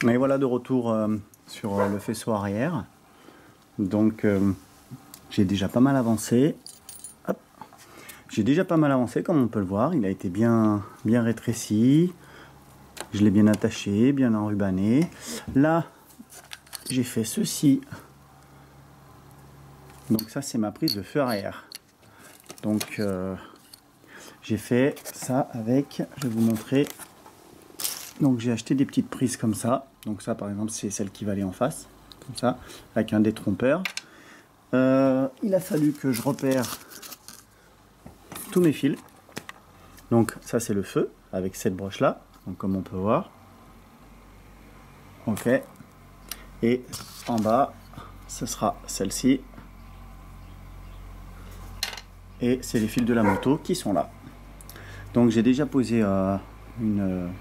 Et voilà de retour sur le faisceau arrière. Donc j'ai déjà pas mal avancé. Hop. J'ai déjà pas mal avancé comme on peut le voir. Il a été bien rétréci. Je l'ai bien attaché, bien enrubanné. Là, j'ai fait ceci. Donc ça, c'est ma prise de feu arrière. Donc j'ai fait ça avec, je vais vous montrer. Donc j'ai acheté des petites prises comme ça. Donc ça, par exemple, c'est celle qui va aller en face, comme ça, avec un détrompeur. Il a fallu que je repère tous mes fils. Donc ça, c'est le feu avec cette broche là. Donc comme on peut voir. Ok. Et en bas, ce sera celle-ci. Et c'est les fils de la moto qui sont là. Donc j'ai déjà posé une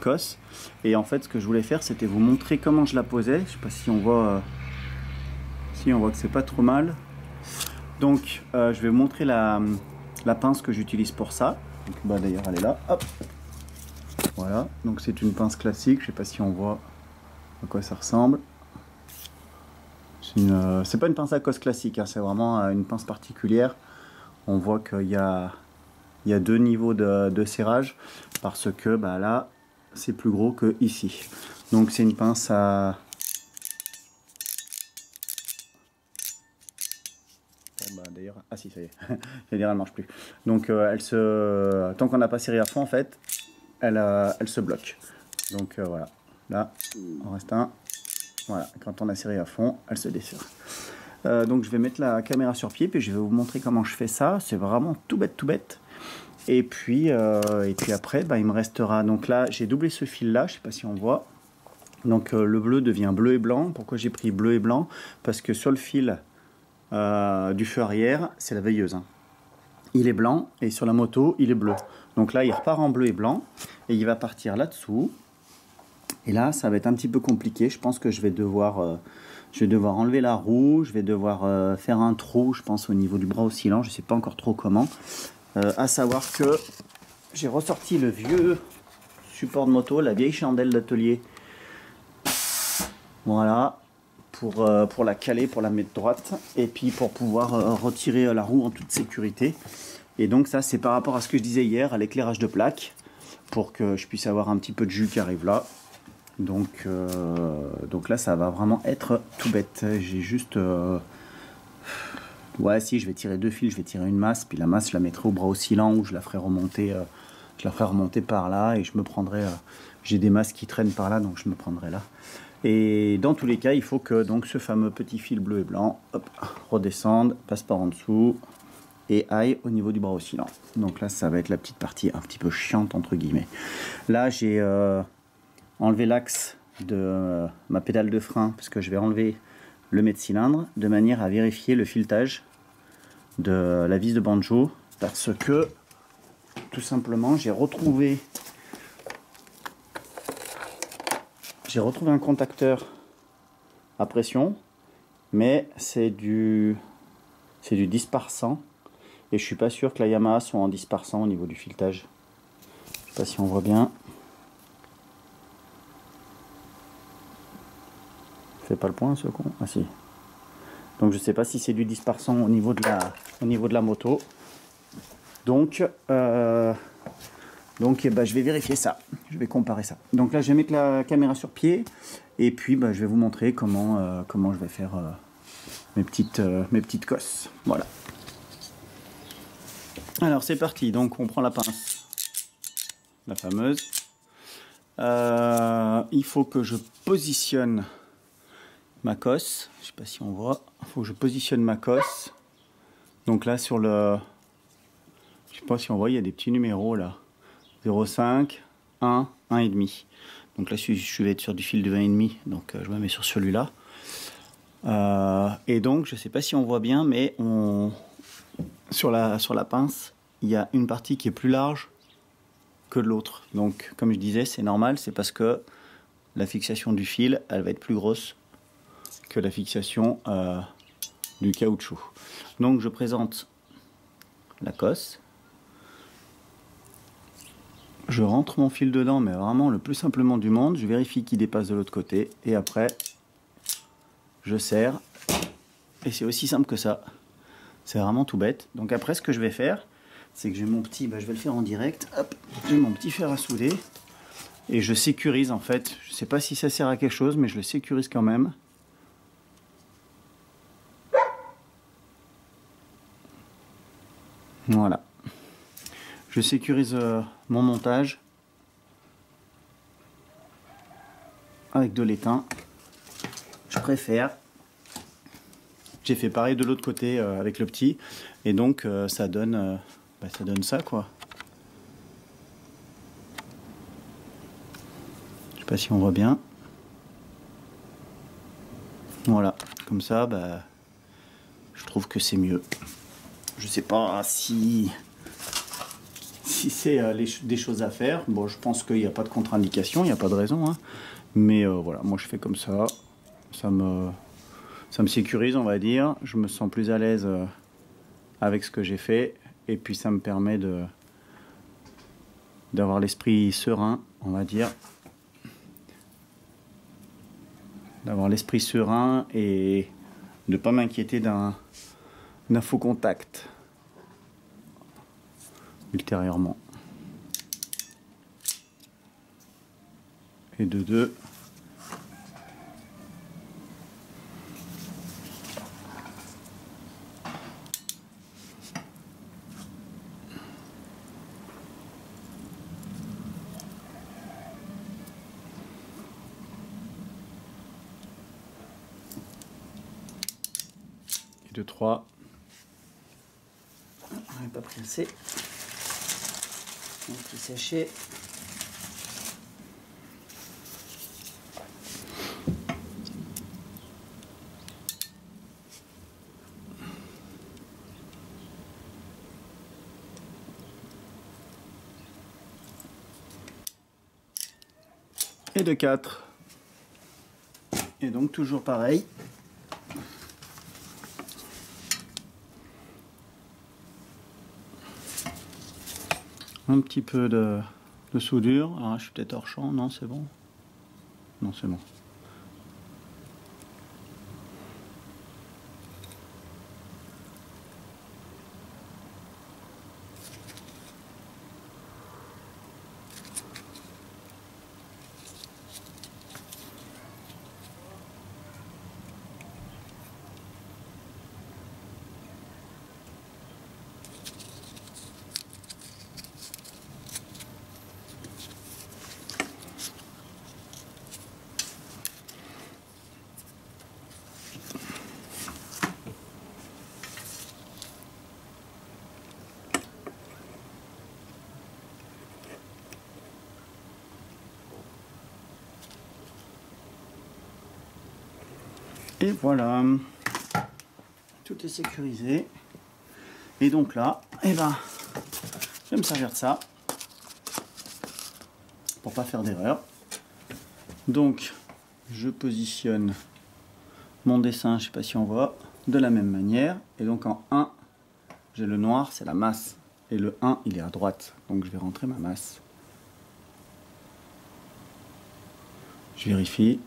cosse. Et en fait, ce que je voulais faire, c'était vous montrer comment je la posais. Je sais pas si on voit, que c'est pas trop mal. Donc je vais vous montrer la pince que j'utilise pour ça. Donc, bah, d'ailleurs, elle est là. Hop. Voilà. Donc c'est une pince classique. Je sais pas si on voit à quoi ça ressemble. C'est pas une pince à cosse classique, hein, c'est vraiment une pince particulière. On voit qu'il y a deux niveaux de serrage parce que bah, là c'est plus gros que ici. Donc c'est une pince à... Bon, bah, d'ailleurs, ah si, ça y est, j'allais dire elle marche plus. Donc tant qu'on n'a pas serré à fond en fait, elle se bloque. Donc voilà, là on reste un. Voilà, quand on a serré à fond, elle se desserre. Donc je vais mettre la caméra sur pied, puis je vais vous montrer comment je fais ça. C'est vraiment tout bête, tout bête. Et puis après, bah, il me restera. Donc là, j'ai doublé ce fil-là, je ne sais pas si on voit. Donc le bleu devient bleu et blanc. Pourquoi j'ai pris bleu et blanc? Parce que sur le fil du feu arrière, c'est la veilleuse, hein. Il est blanc, et sur la moto, il est bleu. Donc là, il repart en bleu et blanc, et il va partir là-dessous. Et là, ça va être un petit peu compliqué. Je pense que je vais devoir enlever la roue. Je vais devoir faire un trou, je pense, au niveau du bras oscillant. Je ne sais pas encore trop comment. À savoir que j'ai ressorti le vieux support de moto, la vieille chandelle d'atelier. Voilà. Pour la caler, pour la mettre droite. Et puis pour pouvoir retirer la roue en toute sécurité. Et donc ça, c'est par rapport à ce que je disais hier, à l'éclairage de plaque. Pour que je puisse avoir un petit peu de jus qui arrive là. Donc là, ça va vraiment être tout bête. J'ai juste... Ouais, si, je vais tirer deux fils, je vais tirer une masse, puis la masse, je la mettrai au bras oscillant ou je la ferai remonter par là et je me prendrai... j'ai des masses qui traînent par là, donc je me prendrai là. Et dans tous les cas, il faut que donc ce fameux petit fil bleu et blanc, hop, redescende, passe par en dessous et aille au niveau du bras oscillant. Donc là, ça va être la petite partie un petit peu chiante, entre guillemets. Là, j'ai... enlever l'axe de ma pédale de frein parce que je vais enlever le mètre-cylindre de manière à vérifier le filetage de la vis de banjo parce que tout simplement j'ai retrouvé un contacteur à pression, mais c'est du 10 par 100 et je suis pas sûr que la Yamaha soit en 10 par 100 au niveau du filetage. Je sais pas si on voit bien. Fait pas le point ce con. Ah si. Donc je sais pas si c'est du 10 par 100 au niveau de la moto. Donc je vais vérifier ça. Je vais comparer ça. Donc là je vais mettre la caméra sur pied et puis je vais vous montrer comment je vais faire mes petites cosses. Voilà. Alors c'est parti. Donc on prend la pince, la fameuse. Il faut que je positionne ma cosse, je sais pas si on voit, il faut que je positionne ma cosse. Donc là sur le, je sais pas si on voit, il y a des petits numéros là, 0,5, 1, 1,5. Donc là je vais être sur du fil de 20,5, donc je me mets sur celui-là. Et donc je sais pas si on voit bien, mais sur la pince, il y a une partie qui est plus large que l'autre. Donc comme je disais, c'est normal, c'est parce que la fixation du fil, elle va être plus grosse que la fixation du caoutchouc. Donc je présente la cosse Je rentre mon fil dedans, mais vraiment le plus simplement du monde. Je vérifie qu'il dépasse de l'autre côté. Et après, je serre. Et c'est aussi simple que ça. C'est vraiment tout bête. Donc après, ce que je vais faire, c'est que j'ai mon petit... je vais le faire en direct. Hop, j'ai mon petit fer à souder. Et je sécurise en fait. Je ne sais pas si ça sert à quelque chose, mais je le sécurise quand même. Voilà. Je sécurise mon montage avec de l'étain. Je préfère. J'ai fait pareil de l'autre côté avec le petit. Et donc ça donne ça quoi. Je sais pas si on voit bien. Voilà. Comme ça, je trouve que c'est mieux. Je sais pas si c'est des choses à faire. Bon, je pense qu'il n'y a pas de contre-indication, il n'y a pas de raison. Hein. Mais voilà, moi je fais comme ça. Ça me sécurise, on va dire. Je me sens plus à l'aise avec ce que j'ai fait. Et puis ça me permet d'avoir l'esprit serein, on va dire. D'avoir l'esprit serein et de ne pas m'inquiéter d'un faux contact ultérieurement. Et de deux. Et de trois. On n'a pas pris assez. Un petit sachet. Et de 4. Et donc toujours pareil. Un petit peu de soudure. Alors, je suis peut-être hors champ. Non, c'est bon. Non, c'est bon. Et voilà, tout est sécurisé. Et donc là, je vais me servir de ça pour pas faire d'erreur. Donc, je positionne mon dessin, je sais pas si on voit, de la même manière. Et donc en 1, j'ai le noir, c'est la masse. Et le 1, il est à droite. Donc je vais rentrer ma masse. Je vérifie.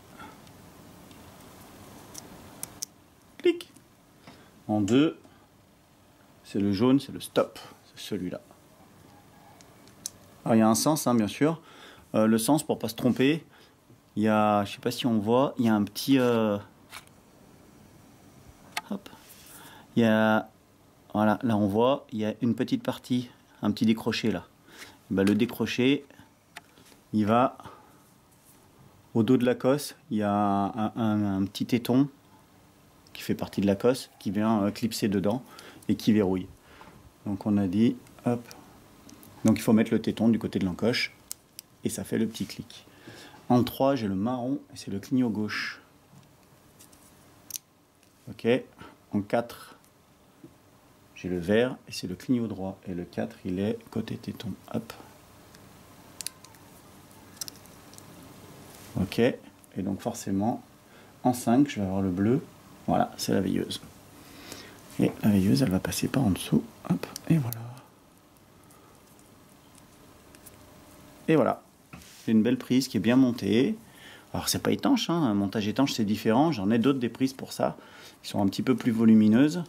Clic. En 2, c'est le jaune, c'est le stop. C'est celui-là. Alors il y a un sens, hein, bien sûr. Le sens, pour pas se tromper, il y a, je sais pas si on voit, il y a un petit... hop. Il y a... Voilà, là on voit, il y a une petite partie, un petit décroché là. Le décroché, il va au dos de la cosse. Il y a un petit téton qui fait partie de la cosse, qui vient clipser dedans et qui verrouille. Donc on a dit, hop. Donc il faut mettre le téton du côté de l'encoche et ça fait le petit clic. En 3, j'ai le marron et c'est le clignot gauche. Ok. En 4, j'ai le vert et c'est le clignot droit. Et le 4, il est côté téton. Hop. Ok. Et donc forcément, en 5, je vais avoir le bleu. Voilà, c'est la veilleuse. Et la veilleuse, elle va passer par en dessous. Hop. Et voilà. Et voilà, j'ai une belle prise qui est bien montée. Alors c'est pas étanche, hein. Un montage étanche c'est différent, j'en ai d'autres des prises pour ça, qui sont un petit peu plus volumineuses.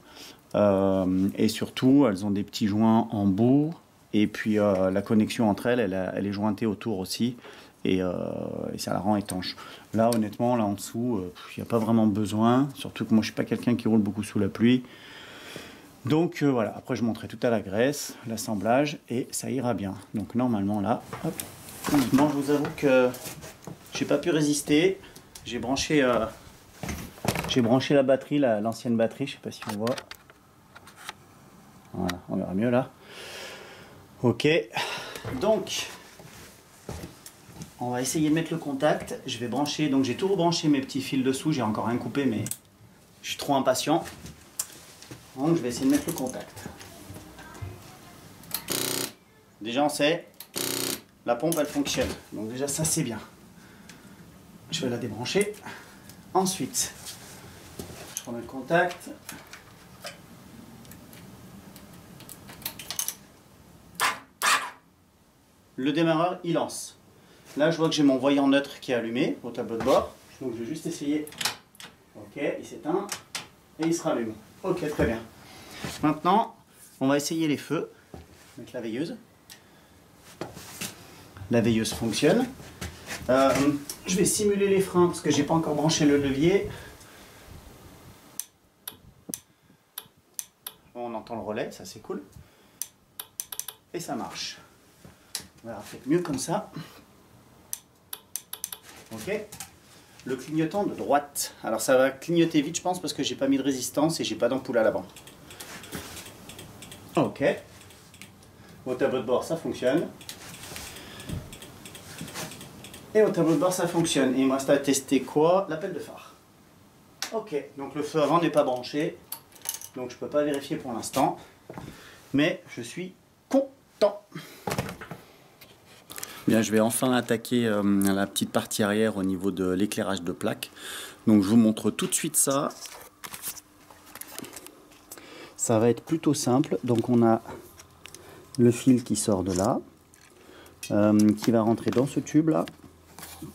Et surtout, elles ont des petits joints en bout, et puis la connexion entre elles, elle est jointée autour aussi, et ça la rend étanche. Là honnêtement, là en dessous, il n'y a pas vraiment besoin, surtout que moi je suis pas quelqu'un qui roule beaucoup sous la pluie. Donc voilà, après je montrerai tout à la graisse, l'assemblage, et ça ira bien. Donc normalement là, hop. Honnêtement, je vous avoue que j'ai pas pu résister. J'ai branché la batterie, l'ancienne batterie, je sais pas si on voit. Voilà, on verra mieux là. Ok, donc on va essayer de mettre le contact. Je vais brancher, donc j'ai tout rebranché mes petits fils dessous. J'ai encore rien coupé, mais je suis trop impatient. Donc je vais essayer de mettre le contact. Déjà on sait, la pompe elle fonctionne. Donc déjà ça c'est bien. Je vais la débrancher. Ensuite, je remets le contact. Le démarreur, il lance. Là, je vois que j'ai mon voyant neutre qui est allumé au tableau de bord. Donc, je vais juste essayer. Ok, il s'éteint et il se rallume. Ok, très bien. Maintenant, on va essayer les feux avec la veilleuse. La veilleuse fonctionne. Je vais simuler les freins parce que j'ai pas encore branché le levier. On entend le relais, ça c'est cool. Et ça marche. On va faire mieux comme ça. Ok. Le clignotant de droite. Alors ça va clignoter vite je pense parce que j'ai pas mis de résistance et j'ai pas d'ampoule à l'avant. Ok. Au tableau de bord ça fonctionne. Et au tableau de bord ça fonctionne. Et il me reste à tester quoi? L'appel de phare. Ok. Donc le feu avant n'est pas branché. Donc je peux pas vérifier pour l'instant. Mais je suis content. Bien, je vais enfin attaquer la petite partie arrière au niveau de l'éclairage de plaque. Donc je vous montre tout de suite ça. Ça va être plutôt simple. Donc on a le fil qui sort de là, qui va rentrer dans ce tube là,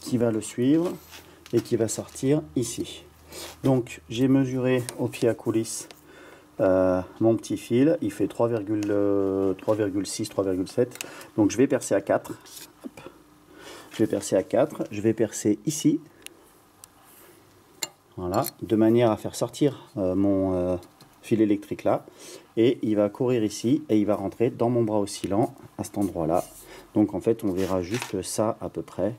qui va le suivre et qui va sortir ici. Donc j'ai mesuré au pied à coulisse mon petit fil. Il fait 3,6, 3,7. Donc je vais percer à 4. Je vais percer à 4, je vais percer ici, voilà, de manière à faire sortir mon fil électrique là, et il va courir ici, et il va rentrer dans mon bras oscillant, à cet endroit là. Donc en fait on verra juste ça à peu près,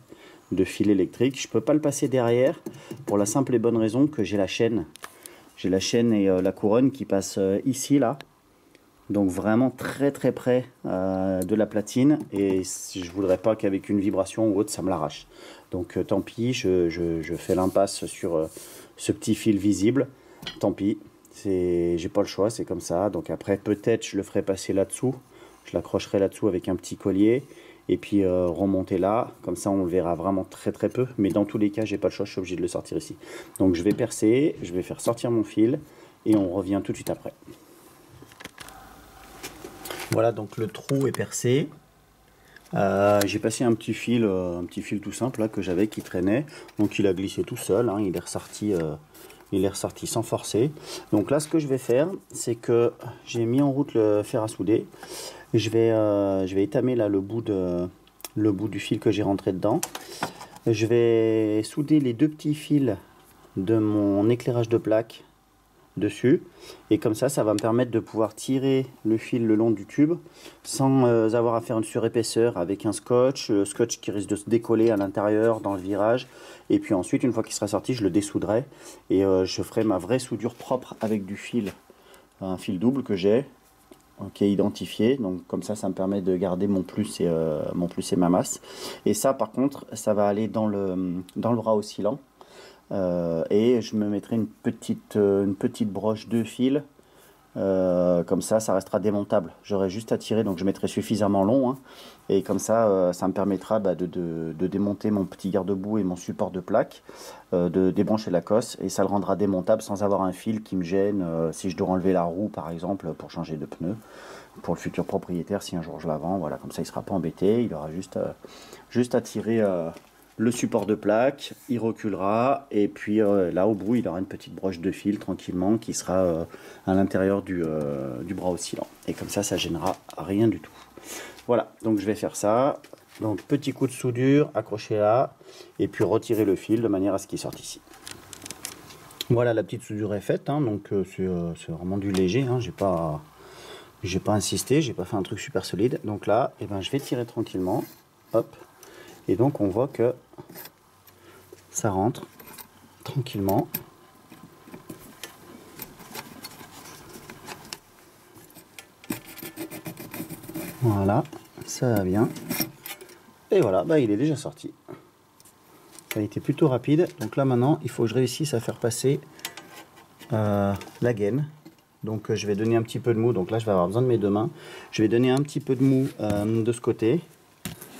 de fil électrique. Je ne peux pas le passer derrière, pour la simple et bonne raison que j'ai la chaîne. J'ai la chaîne et la couronne qui passent ici là. Donc vraiment très très près de la platine, et je voudrais pas qu'avec une vibration ou autre ça me l'arrache. Donc tant pis, je fais l'impasse sur ce petit fil visible. Tant pis, j'ai pas le choix, c'est comme ça. Donc après peut-être je le ferai passer là-dessous, je l'accrocherai là-dessous avec un petit collier et puis remonter là, comme ça on le verra vraiment très très peu. Mais dans tous les cas j'ai pas le choix, je suis obligé de le sortir ici. Donc je vais percer, je vais faire sortir mon fil et on revient tout de suite après. Voilà, donc le trou est percé. J'ai passé un petit fil tout simple là que j'avais qui traînait. Donc il a glissé tout seul, hein, il est ressorti sans forcer. Donc là, ce que je vais faire, c'est que j'ai mis en route le fer à souder. Je vais étamer là le bout du fil que j'ai rentré dedans. Je vais souder les deux petits fils de mon éclairage de plaque dessus, et comme ça va me permettre de pouvoir tirer le fil le long du tube sans avoir à faire une surépaisseur avec un scotch, le scotch qui risque de se décoller à l'intérieur dans le virage, et puis ensuite une fois qu'il sera sorti je le dessouderai et je ferai ma vraie soudure propre avec du fil, un fil double que j'ai qui est identifié. Donc comme ça me permet de garder mon plus et ma masse, et ça par contre ça va aller dans le bras oscillant. Et je me mettrai une petite broche de fil Comme ça restera démontable. J'aurai juste à tirer, donc je mettrai suffisamment long, hein, et comme ça, ça me permettra de démonter mon petit garde-boue et mon support de plaque, de débrancher la cosse, et ça le rendra démontable sans avoir un fil qui me gêne si je dois enlever la roue par exemple pour changer de pneu pour le futur propriétaire si un jour je la vends. Voilà, comme ça il sera pas embêté, il aura juste à tirer le support de plaque, il reculera, et puis là au bout il aura une petite broche de fil tranquillement qui sera à l'intérieur du bras oscillant, et comme ça gênera rien du tout. Voilà, donc je vais faire ça. Donc petit coup de soudure, accrocher là, et puis retirer le fil de manière à ce qu'il sorte ici. Voilà, la petite soudure est faite, hein, donc c'est vraiment du léger, hein, j'ai pas insisté, j'ai pas fait un truc super solide. Donc là, eh ben, je vais tirer tranquillement, hop, et donc on voit que ça rentre tranquillement. Voilà, ça va bien. Et voilà, bah, il est déjà sorti. Ça a été plutôt rapide. Donc là maintenant, il faut que je réussisse à faire passer la gaine. Donc je vais donner un petit peu de mou. Donc là, je vais avoir besoin de mes deux mains. Je vais donner un petit peu de mou de ce côté.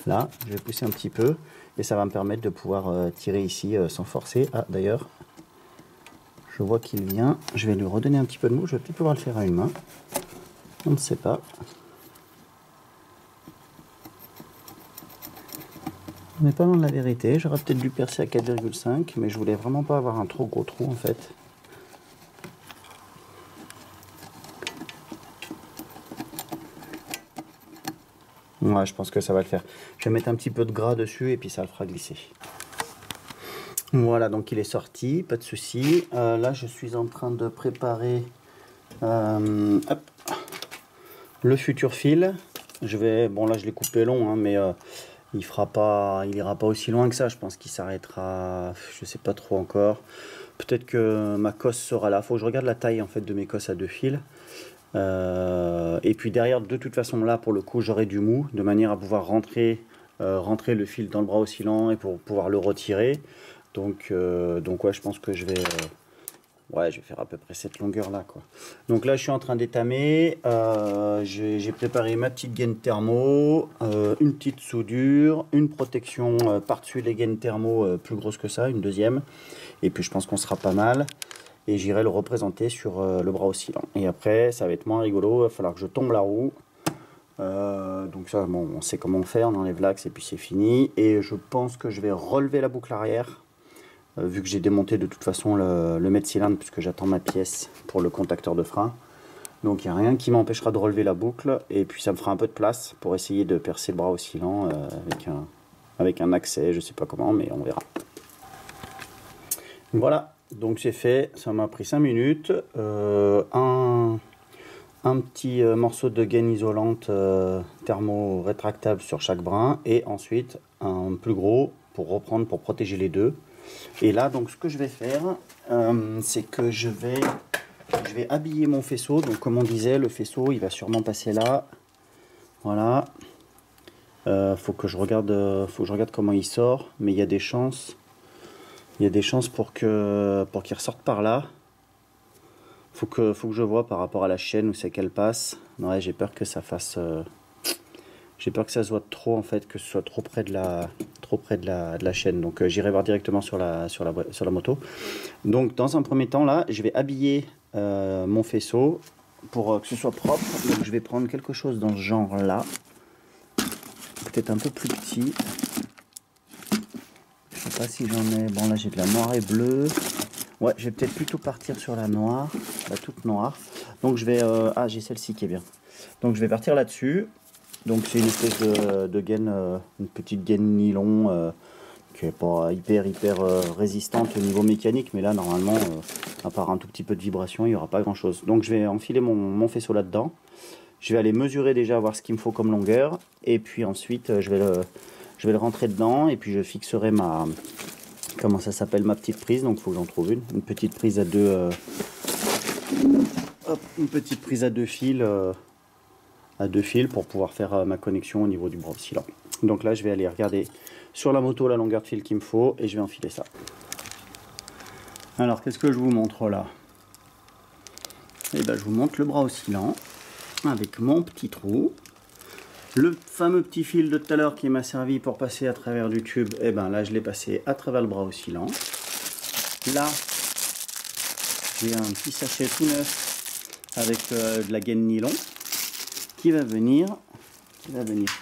Là, je vais pousser un petit peu. Et ça va me permettre de pouvoir tirer ici sans forcer. Ah, d'ailleurs, je vois qu'il vient. Je vais lui redonner un petit peu de mou. Je vais peut-être pouvoir le faire à une main. On ne sait pas. On n'est pas loin de la vérité. J'aurais peut-être dû percer à 4,5, mais je voulais vraiment pas avoir un trop gros trou en fait. Ouais, je pense que ça va le faire. Je vais mettre un petit peu de gras dessus et puis ça le fera glisser. Voilà, donc il est sorti, pas de souci. Là, je suis en train de préparer hop, le futur fil. Bon là, je l'ai coupé long, hein, mais il ira pas aussi loin que ça. Je pense qu'il s'arrêtera, je sais pas trop encore. Peut-être que ma cosse sera là. Faut que je regarde la taille en fait de mes cosses à deux fils. Et puis derrière, de toute façon là pour le coup j'aurai du mou de manière à pouvoir rentrer le fil dans le bras oscillant et pour pouvoir le retirer. Donc ouais, je pense que je vais faire à peu près cette longueur là quoi. Donc là je suis en train d'étamer, j'ai préparé ma petite gaine thermo, une petite soudure, une protection par-dessus les gaines thermo plus grosse que ça, une deuxième, et puis je pense qu'on sera pas mal. Et j'irai le représenter sur le bras oscillant. Et après, ça va être moins rigolo, il va falloir que je tombe la roue. Donc ça, bon, on sait comment faire, on enlève l'axe et puis c'est fini. Et je pense que je vais relever la boucle arrière, vu que j'ai démonté de toute façon le mètre-cylindre, puisque j'attends ma pièce pour le contacteur de frein. Donc il n'y a rien qui m'empêchera de relever la boucle. Et puis ça me fera un peu de place pour essayer de percer le bras oscillant avec un accès, je sais pas comment, mais on verra. Voilà. Donc c'est fait, ça m'a pris 5 minutes, un petit morceau de gaine isolante thermo-rétractable sur chaque brin, et ensuite un plus gros pour reprendre, pour protéger les deux. Et là donc ce que je vais faire, c'est que je vais habiller mon faisceau. Donc comme on disait, le faisceau il va sûrement passer là, voilà. Faut que je regarde comment il sort, mais il y a des chances. Il y a des chances pour qu'il ressorte par là. Faut que je vois par rapport à la chaîne où c'est qu'elle passe. Ouais, j'ai peur que ça fasse. J'ai peur que ça se voit trop en fait, que ce soit trop près de la chaîne. Donc j'irai voir directement sur la moto. Donc dans un premier temps là, je vais habiller mon faisceau pour que ce soit propre. Donc je vais prendre quelque chose dans ce genre là, peut-être un peu plus petit. Je sais pas si j'en ai. Bon là j'ai de la noire et bleue. Ouais, je vais peut-être plutôt partir sur la noire, la toute noire. Donc je vais ah, j'ai celle-ci qui est bien. Donc je vais partir là-dessus. Donc c'est une espèce de gaine, une petite gaine nylon qui est pas hyper résistante au niveau mécanique, mais là normalement à part un tout petit peu de vibration, il n'y aura pas grand-chose. Donc je vais enfiler mon faisceau là-dedans. Je vais aller mesurer déjà, voir ce qu'il me faut comme longueur, et puis ensuite je vais le rentrer dedans, et puis je fixerai ma petite prise. Donc il faut que j'en trouve une petite prise à deux une petite prise à deux fils pour pouvoir faire ma connexion au niveau du bras oscillant. Donc là je vais aller regarder sur la moto la longueur de fil qu'il me faut, et je vais enfiler ça. Alors qu'est-ce que je vous montre là? Et ben, je vous montre le bras oscillant avec mon petit trou. Le fameux petit fil de tout à l'heure qui m'a servi pour passer à travers du tube, et ben là je l'ai passé à travers le bras oscillant. Là, j'ai un petit sachet tout neuf avec de la gaine nylon qui va venir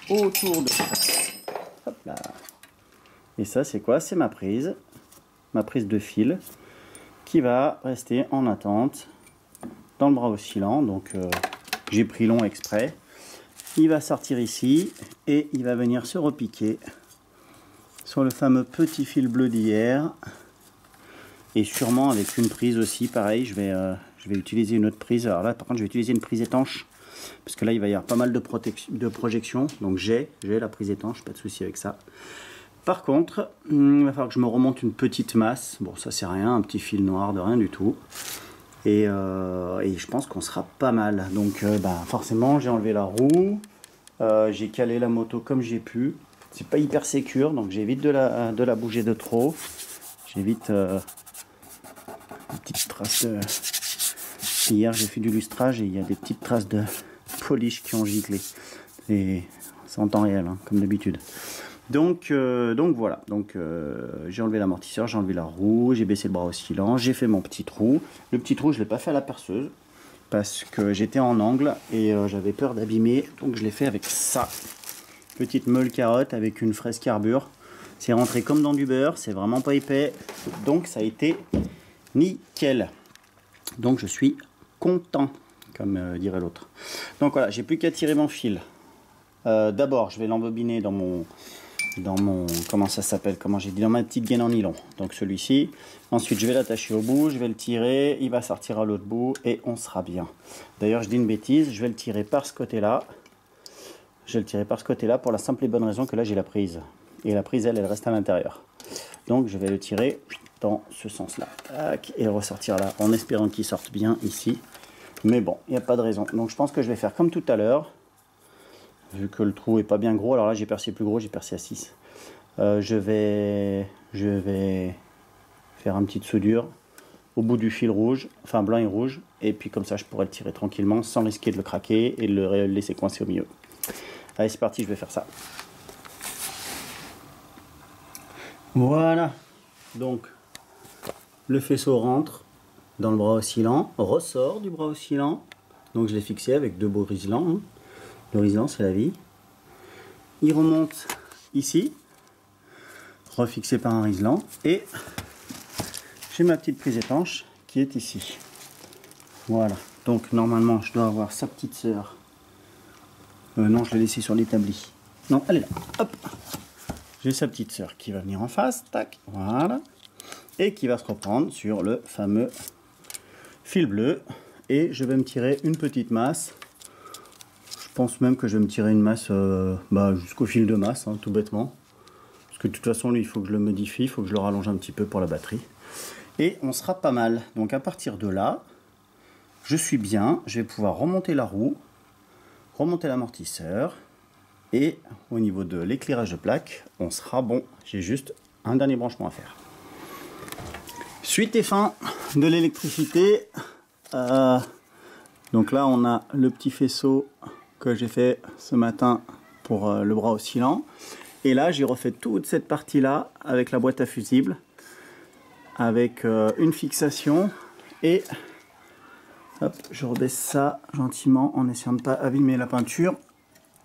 autour de ça. Hop là. Et ça c'est quoi? C'est ma prise de fil qui va rester en attente dans le bras oscillant. Donc j'ai pris long exprès. Il va sortir ici et il va venir se repiquer sur le fameux petit fil bleu d'hier. Et sûrement avec une prise aussi, pareil, je vais utiliser une autre prise. Alors là, par contre, je vais utiliser une prise étanche. Parce que là, il va y avoir pas mal de projection. Donc j'ai la prise étanche, pas de souci avec ça. Par contre, il va falloir que je me remonte une petite masse. Bon, ça c'est rien, un petit fil noir de rien du tout. Et je pense qu'on sera pas mal. Donc forcément j'ai enlevé la roue, j'ai calé la moto comme j'ai pu. C'est pas hyper sécure, donc j'évite de la bouger de trop. J'évite une petite trace de... Hier j'ai fait du lustrage et il y a des petites traces de polish qui ont giclé. Et c'est en temps réel, hein, comme d'habitude. Donc voilà, j'ai enlevé l'amortisseur, j'ai enlevé la roue, j'ai baissé le bras oscillant, j'ai fait mon petit trou. Le petit trou, je ne l'ai pas fait à la perceuse parce que j'étais en angle et j'avais peur d'abîmer, donc je l'ai fait avec ça. Petite meule carotte avec une fraise carbure. C'est rentré comme dans du beurre, c'est vraiment pas épais, donc ça a été nickel. Donc je suis content, comme dirait l'autre. Donc voilà, j'ai plus qu'à tirer mon fil. D'abord, je vais l'embobiner dans mon comment ça s'appelle, comment j'ai dit, dans ma petite gaine en nylon, donc celui-ci. Ensuite je vais l'attacher au bout, je vais le tirer, il va sortir à l'autre bout et on sera bien. D'ailleurs je dis une bêtise, je vais le tirer par ce côté là, pour la simple et bonne raison que là j'ai la prise, et la prise elle reste à l'intérieur, donc je vais le tirer dans ce sens là et ressortir là en espérant qu'il sorte bien ici, mais bon, il n'y a pas de raison. Donc je pense que je vais faire comme tout à l'heure. Vu que le trou est pas bien gros, alors là j'ai percé plus gros, j'ai percé à 6. Je vais faire une petite soudure au bout du fil rouge, enfin blanc et rouge, et puis comme ça je pourrai le tirer tranquillement sans risquer de le craquer et de le laisser coincer au milieu. Allez c'est parti, je vais faire ça. Voilà, donc le faisceau rentre dans le bras oscillant, ressort du bras oscillant, donc je l'ai fixé avec 2 beaux riselants, hein. Le riselant, c'est la vie. Il remonte ici, refixé par un riselant, et j'ai ma petite prise étanche qui est ici. Voilà. Donc normalement, je dois avoir sa petite sœur. Non, je l'ai laissée sur l'établi. Non, elle est là. Hop. J'ai sa petite sœur qui va venir en face. Tac. Voilà. Et qui va se reprendre sur le fameux fil bleu. Et je vais me tirer une petite masse. Je pense même que je vais me tirer une masse jusqu'au fil de masse, hein, tout bêtement. Parce que de toute façon, lui, il faut que je le modifie, il faut que je le rallonge un petit peu pour la batterie. Et on sera pas mal. Donc à partir de là, je suis bien. Je vais pouvoir remonter la roue, remonter l'amortisseur. Et au niveau de l'éclairage de plaque, on sera bon. J'ai juste un dernier branchement à faire. Suite et fin de l'électricité. Donc là, on a le petit faisceau que j'ai fait ce matin pour le bras oscillant, et là j'ai refait toute cette partie là avec la boîte à fusibles, avec une fixation, et hop, je rebaisse ça gentiment en essayant de ne pas abîmer la peinture.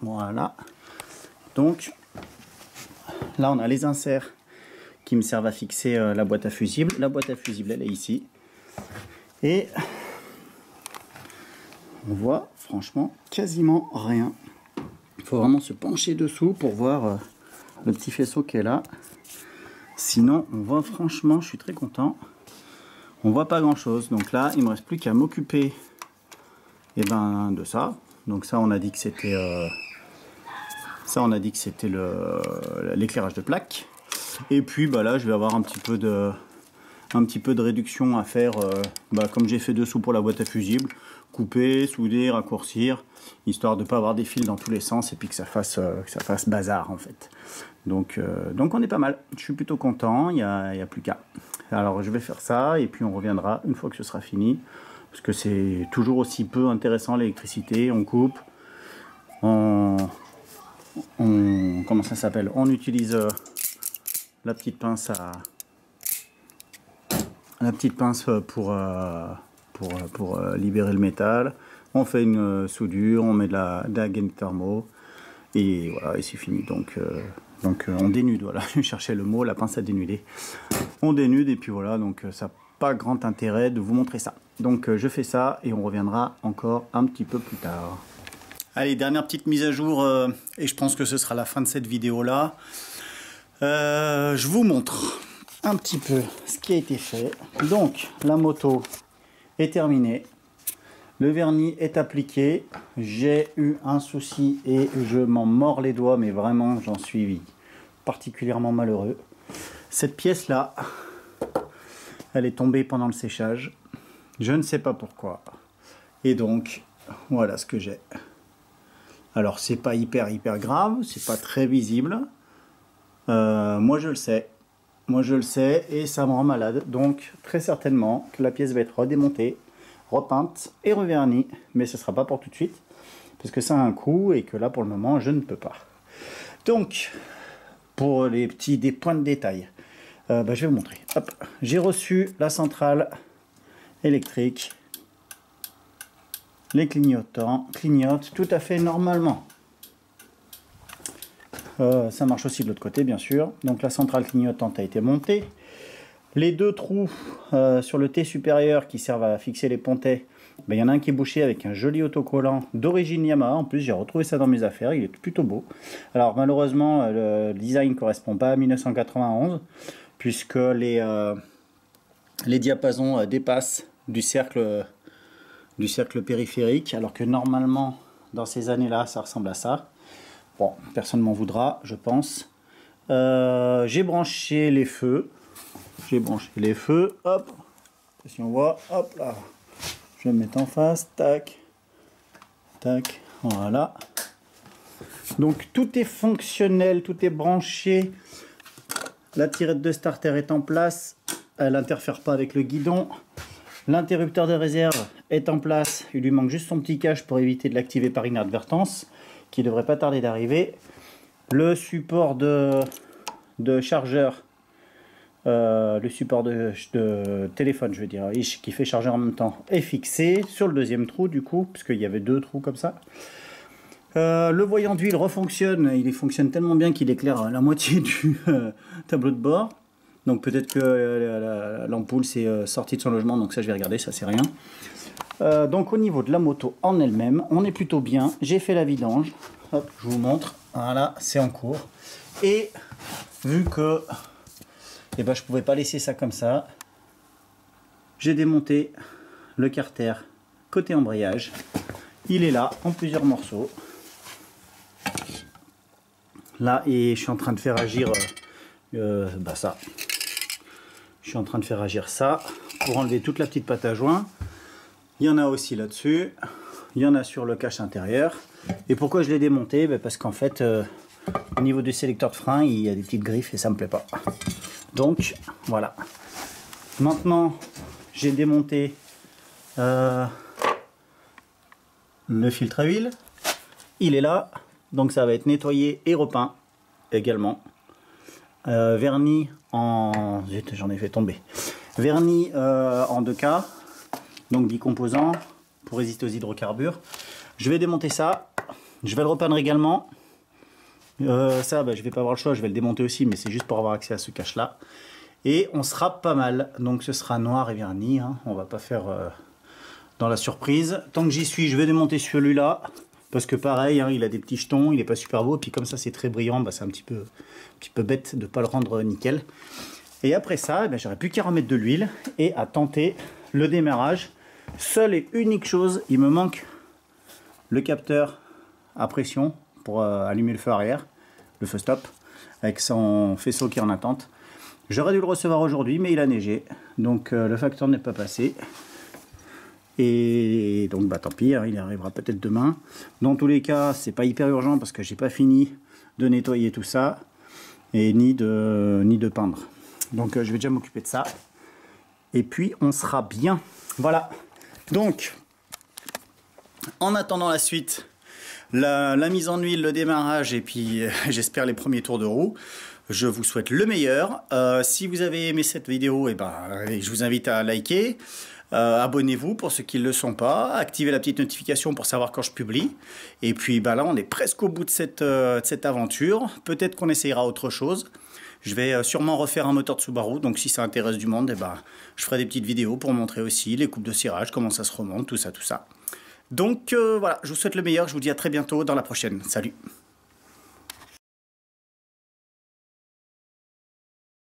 Voilà, donc là on a les inserts qui me servent à fixer la boîte à fusibles. La boîte à fusibles elle est ici, et on voit franchement quasiment rien. Il faut vraiment se pencher dessous pour voir le petit faisceau qui est là. Sinon, on voit franchement, je suis très content. On voit pas grand chose. Donc là, il me reste plus qu'à m'occuper de ça. Donc ça, on a dit que c'était l'éclairage de plaque. Et puis là, je vais avoir un petit peu de réduction à faire, comme j'ai fait dessous pour la boîte à fusibles. Couper, souder, raccourcir, histoire de ne pas avoir des fils dans tous les sens et puis que ça fasse bazar en fait. Donc on est pas mal, je suis plutôt content, il y a plus qu'à. Alors je vais faire ça et puis on reviendra une fois que ce sera fini parce que c'est toujours aussi peu intéressant l'électricité. On coupe, comment ça s'appelle, on utilise la petite pince pour libérer le métal. On fait une soudure, on met de la gaine thermo et voilà, et c'est fini. Donc on dénude, voilà, je cherchais le mot, la pince à dénuder. On dénude et puis voilà, donc ça n'a pas grand intérêt de vous montrer ça. Donc je fais ça et on reviendra encore un petit peu plus tard. Allez, dernière petite mise à jour et je pense que ce sera la fin de cette vidéo là. Je vous montre un petit peu ce qui a été fait. Donc la moto est terminée, le vernis est appliqué. J'ai eu un souci et je m'en mords les doigts, mais vraiment j'en suis particulièrement malheureux. Cette pièce là, elle est tombée pendant le séchage, je ne sais pas pourquoi, et donc voilà ce que j'ai. Alors c'est pas hyper grave, c'est pas très visible. Moi je le sais et ça me rend malade, donc très certainement que la pièce va être redémontée, repeinte et revernie, mais ce sera pas pour tout de suite parce que ça a un coût et que là pour le moment je ne peux pas. Donc pour des points de détail, je vais vous montrer. J'ai reçu la centrale électrique, les clignotants clignotent tout à fait normalement. Ça marche aussi de l'autre côté bien sûr. Donc la centrale clignotante a été montée. Les deux trous sur le T supérieur qui servent à fixer les pontets, il y en a un qui est bouché avec un joli autocollant d'origine Yamaha. En plus j'ai retrouvé ça dans mes affaires, il est plutôt beau. Alors malheureusement le design ne correspond pas à 1991 puisque les diapasons dépassent du cercle périphérique, alors que normalement dans ces années là ça ressemble à ça. Bon, personne ne m'en voudra, je pense. J'ai branché les feux. Hop. Si on voit, hop là. Je vais me mettre en face. Tac. Tac. Voilà. Donc tout est fonctionnel, tout est branché. La tirette de starter est en place. Elle n'interfère pas avec le guidon. L'interrupteur de réserve est en place. Il lui manque juste son petit cache pour éviter de l'activer par inadvertance, qui devrait pas tarder d'arriver. Le support de chargeur, le support de téléphone, je veux dire, qui fait charger en même temps, est fixé sur le deuxième trou du coup, puisqu'il y avait deux trous comme ça. Le voyant d'huile refonctionne, il fonctionne tellement bien qu'il éclaire la moitié du tableau de bord. Donc peut-être que l'ampoule s'est sortie de son logement, donc ça je vais regarder, ça c'est rien. Donc au niveau de la moto en elle-même, on est plutôt bien. J'ai fait la vidange, hop, je vous montre, voilà, c'est en cours. Et vu que je pouvais pas laisser ça comme ça, j'ai démonté le carter côté embrayage. Il est là en plusieurs morceaux. Là, et je suis en train de faire agir ça. Je suis en train de faire agir ça pour enlever toute la petite pâte à joint. Il y en a aussi là-dessus. Il y en a sur le cache intérieur. Et pourquoi je l'ai démonté? Parce qu'en fait, au niveau du sélecteur de frein, il y a des petites griffes et ça me plaît pas. Donc, voilà. Maintenant, j'ai démonté le filtre à huile. Il est là. Donc, ça va être nettoyé et repeint également. Vernis en... Zut, j'en ai fait tomber. Vernis en 2K. Donc 10 composants pour résister aux hydrocarbures. Je vais démonter ça. Je vais le repeindre également. Ça, je vais pas avoir le choix. Je vais le démonter aussi, mais c'est juste pour avoir accès à ce cache là. Et on sera pas mal. Donc ce sera noir et vernis. Hein. On va pas faire dans la surprise. Tant que j'y suis, je vais démonter celui-là. Parce que pareil, hein, il a des petits jetons. Il est pas super beau. Et puis comme ça, c'est très brillant. C'est un petit peu bête de pas le rendre nickel. Et après ça, j'aurais plus qu'à remettre de l'huile et à tenter le démarrage. Seule et unique chose, il me manque le capteur à pression pour allumer le feu arrière, le feu stop, avec son faisceau qui est en attente. J'aurais dû le recevoir aujourd'hui, mais il a neigé, donc le facteur n'est pas passé. Et donc tant pis, hein, il arrivera peut-être demain. Dans tous les cas, c'est pas hyper urgent parce que j'ai pas fini de nettoyer tout ça et ni de peindre. Donc je vais déjà m'occuper de ça. Et puis on sera bien. Voilà. Donc, en attendant la suite, la mise en huile, le démarrage et puis j'espère les premiers tours de roue, je vous souhaite le meilleur. Si vous avez aimé cette vidéo, je vous invite à liker. Abonnez-vous pour ceux qui ne le sont pas, activez la petite notification pour savoir quand je publie. Et puis là, on est presque au bout de cette aventure. Peut-être qu'on essayera autre chose. Je vais sûrement refaire un moteur de Subaru, donc si ça intéresse du monde, je ferai des petites vidéos pour montrer aussi les coupes de cirage, comment ça se remonte, tout ça. Donc voilà, je vous souhaite le meilleur, je vous dis à très bientôt dans la prochaine. Salut!